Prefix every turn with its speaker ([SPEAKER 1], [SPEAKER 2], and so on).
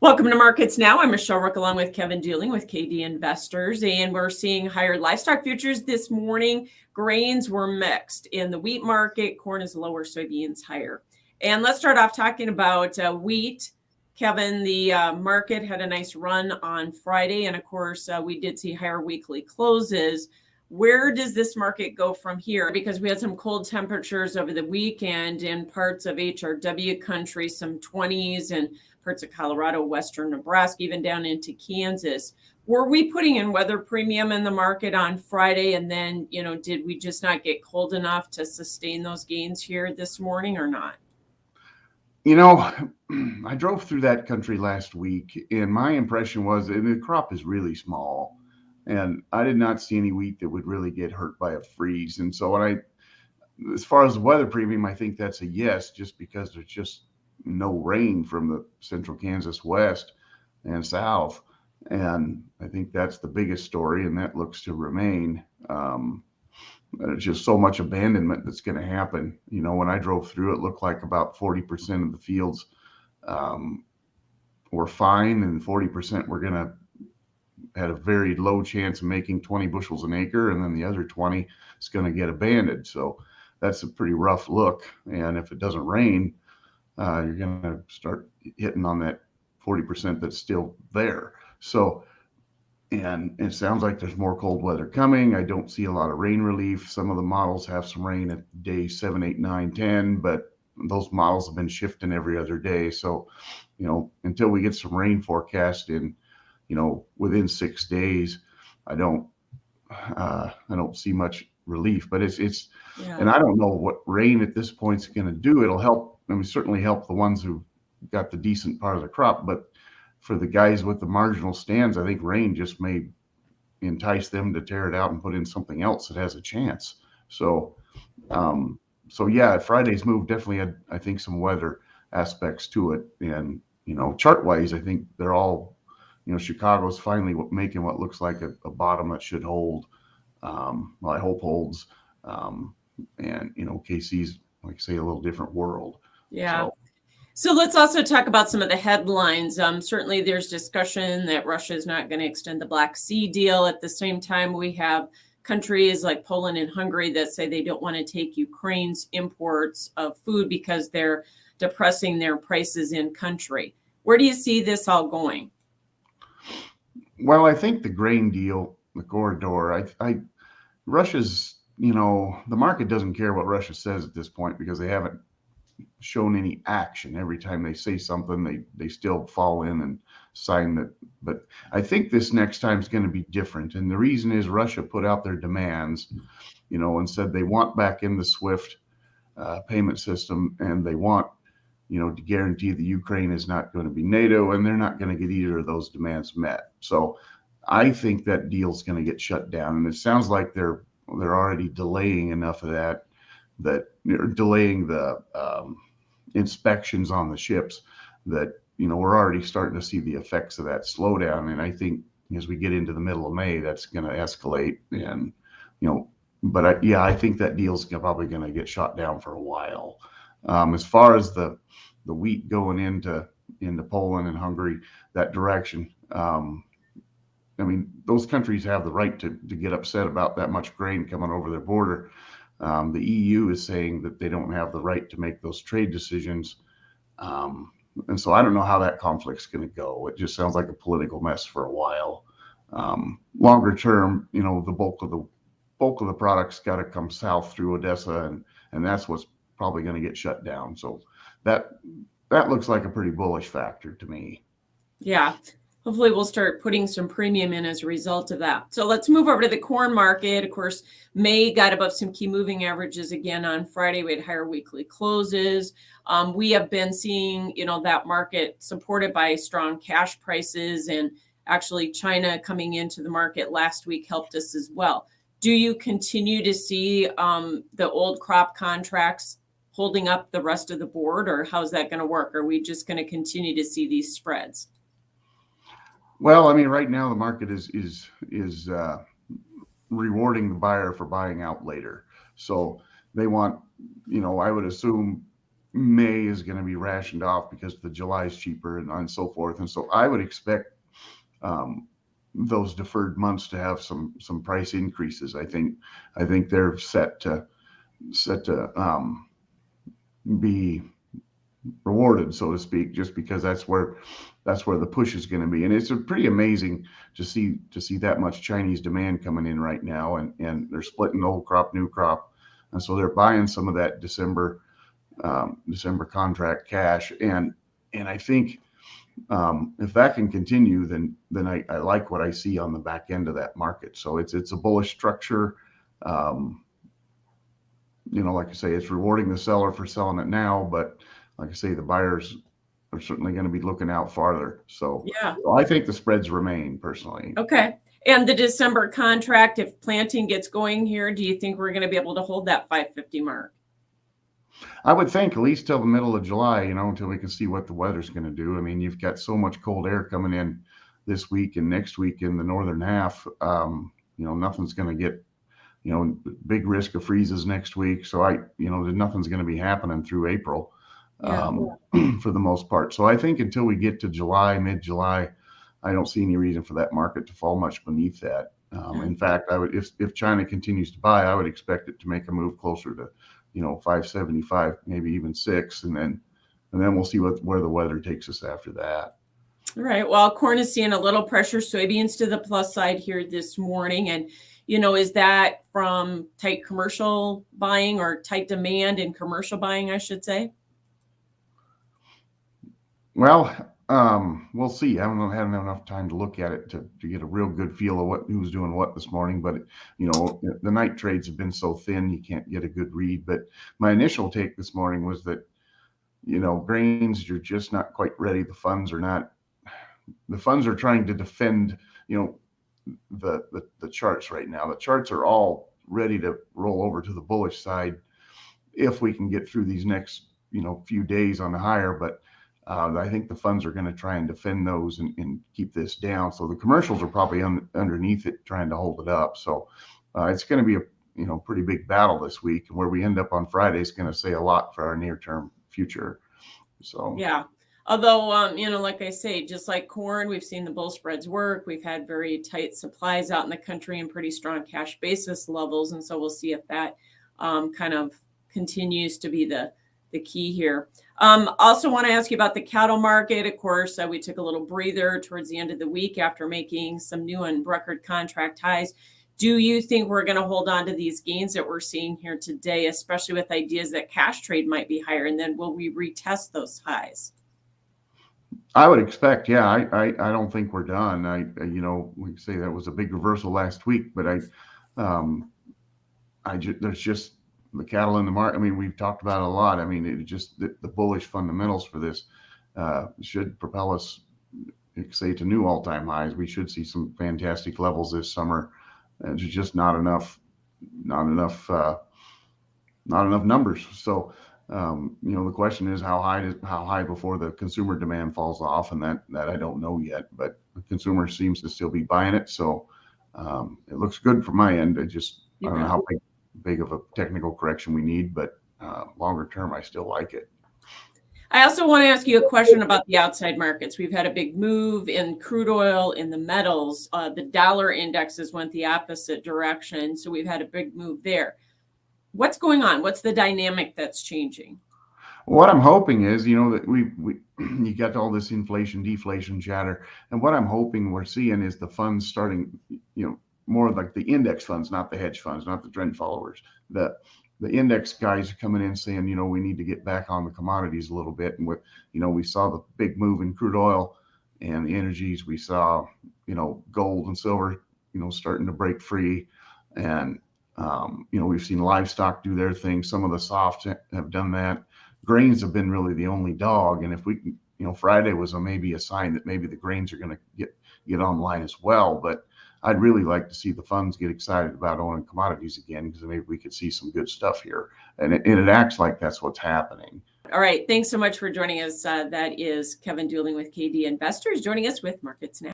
[SPEAKER 1] Welcome to Markets Now. I'm Michelle Rook along with Kevin Duling with KD Investors, and we're seeing higher livestock futures this morning. Grains were mixed in the wheat market. Corn is lower, soybeans higher. And let's start off talking about wheat. Kevin, the market had a nice run on Friday, and of course, we did see higher weekly closes. Where does this market go from here? Because we had some cold temperatures over the weekend in parts of HRW country, some 20s, and parts of Colorado, western Nebraska, even down into Kansas. Were we putting in weather premium in the market on Friday? And then, did we just not get cold enough to sustain those gains here this morning or not?
[SPEAKER 2] I drove through that country last week, and my impression was that the crop is really small, and I did not see any wheat that would really get hurt by a freeze. And so as far as the weather premium, I think that's a yes, just because there's just no rain from the central Kansas west and south. And I think that's the biggest story, and that looks to remain. There's just so much abandonment that's going to happen. When I drove through, it looked like about 40% of the fields were fine, and 40% were had a very low chance of making 20 bushels an acre, and then the other 20 is going to get abandoned. So that's a pretty rough look. And if it doesn't rain, you're going to start hitting on that 40% that's still there. So, and it sounds like there's more cold weather coming. I don't see a lot of rain relief. Some of the models have some rain at day 7, 8, 9, 10, but those models have been shifting every other day. So, until we get some rain forecast in, within 6 days, I don't see much relief. But and I don't know what rain at this point is going to do. It'll help. Certainly help the ones who got the decent part of the crop, but for the guys with the marginal stands, I think rain just may entice them to tear it out and put in something else that has a chance. So, yeah, Friday's move definitely had, I think, some weather aspects to it. And, chart wise, I think they're all, Chicago's finally making what looks like a bottom that should hold. Well, I hope holds. And, KC's, like I say, a little different world.
[SPEAKER 1] Yeah. So let's also talk about some of the headlines. Certainly there's discussion that Russia is not going to extend the Black Sea deal. At the same time, we have countries like Poland and Hungary that say they don't want to take Ukraine's imports of food because they're depressing their prices in country. Where do you see this all going?
[SPEAKER 2] Well, I think the grain deal, the corridor, Russia's, the market doesn't care what Russia says at this point because they haven't shown any action. Every time they say something, they still fall in and sign that. But I think this next time is going to be different. And the reason is Russia put out their demands, and said they want back in the SWIFT payment system, and they want, to guarantee that Ukraine is not going to be NATO, and they're not going to get either of those demands met. So I think that deal's going to get shut down. And it sounds like they're already delaying enough of that they're delaying the inspections on the ships that, we're already starting to see the effects of that slowdown. And I think as we get into the middle of May, that's going to escalate. And, but I think that deal's probably going to get shot down for a while. As far as the wheat going into Poland and Hungary, that direction, those countries have the right to get upset about that much grain coming over their border. The EU is saying that they don't have the right to make those trade decisions. And so I don't know how that conflict's going to go. It just sounds like a political mess for a while. Longer term, the bulk of the products got to come south through Odessa, and that's what's probably going to get shut down. So that looks like a pretty bullish factor to me.
[SPEAKER 1] Yeah. Hopefully we'll start putting some premium in as a result of that. So let's move over to the corn market. Of course, May got above some key moving averages again on Friday. We had higher weekly closes. We have been seeing, that market supported by strong cash prices, and actually China coming into the market last week helped us as well. Do you continue to see the old crop contracts holding up the rest of the board, or how's that going to work? Are we just going to continue to see these spreads?
[SPEAKER 2] Well, right now the market is rewarding the buyer for buying out later. So they want, I would assume May is going to be rationed off because the July is cheaper and so forth. And so I would expect those deferred months to have some price increases. I think they're set to be rewarded, so to speak, just because that's where the push is going to be. And it's pretty amazing to see that much Chinese demand coming in right now, and they're splitting old crop, new crop, and so they're buying some of that December contract cash, and I think if that can continue, then I like what I see on the back end of that market. So it's a bullish structure. Like I say, it's rewarding the seller for selling it now, but like I say, the buyers are certainly going to be looking out farther. So
[SPEAKER 1] Yeah.
[SPEAKER 2] I think the spreads remain personally.
[SPEAKER 1] Okay. And the December contract, if planting gets going here, do you think we're going to be able to hold that 550 mark?
[SPEAKER 2] I would think at least till the middle of July, until we can see what the weather's going to do. I mean, you've got so much cold air coming in this week and next week in the northern half. Nothing's going to get, big risk of freezes next week. So nothing's going to be happening through April for the most part. So I think until we get to July, mid-July, I don't see any reason for that market to fall much beneath that. In fact, I would, if China continues to buy, I would expect it to make a move closer to 575, maybe even 6, and then we'll see where the weather takes us after that.
[SPEAKER 1] All right. Well, corn is seeing a little pressure. Soybeans to the plus side here this morning, and is that from tight commercial buying or tight demand in commercial buying, I should say?
[SPEAKER 2] Well, we'll see. I haven't had enough time to look at it to get a real good feel of who's doing what this morning. But the night trades have been so thin, you can't get a good read. But my initial take this morning was that grains, you're just not quite ready. The funds are trying to defend the charts right now. The charts are all ready to roll over to the bullish side if we can get through these next few days on the higher. But I think the funds are going to try and defend those and keep this down. So the commercials are probably underneath it, trying to hold it up. So it's going to be a pretty big battle this week. And where we end up on Friday is going to say a lot for our near-term future. So
[SPEAKER 1] yeah. Although, like I say, just like corn, we've seen the bull spreads work. We've had very tight supplies out in the country and pretty strong cash basis levels. And so we'll see if that kind of continues to be the key here. Also want to ask you about the cattle market. Of course, we took a little breather towards the end of the week after making some new and record contract highs. Do you think we're going to hold on to these gains that we're seeing here today, especially with ideas that cash trade might be higher? And then will we retest those highs?
[SPEAKER 2] I would expect, yeah. I don't think we're done. We say that was a big reversal last week, but there's just the cattle in the market. I mean, we've talked about it a lot. I mean, it just the bullish fundamentals for this should propel us, say, to new all-time highs. We should see some fantastic levels this summer. There's just not enough numbers. So. The question is how high before the consumer demand falls off, and that I don't know yet. But the consumer seems to still be buying it, so it looks good from my end. I don't know how big of a technical correction we need, but longer term, I still like it.
[SPEAKER 1] I also want to ask you a question about the outside markets. We've had a big move in crude oil, in the metals. The dollar indexes went the opposite direction, so we've had a big move there. What's going on? What's the dynamic that's changing?
[SPEAKER 2] What I'm hoping is, that you got all this inflation, deflation chatter, and what I'm hoping we're seeing is the funds starting, more like the index funds, not the hedge funds, not the trend followers. The index guys are coming in saying, we need to get back on the commodities a little bit, and we saw the big move in crude oil and the energies. We saw, gold and silver, starting to break free, and we've seen livestock do their thing. Some of the softs have done that. Grains have been really the only dog. And if we can, Friday was maybe a sign that maybe the grains are going to get online as well. But I'd really like to see the funds get excited about owning commodities again, because maybe we could see some good stuff here. And it acts like that's what's happening.
[SPEAKER 1] All right. Thanks so much for joining us. That is Kevin Duling with KD Investors, joining us with Markets Now.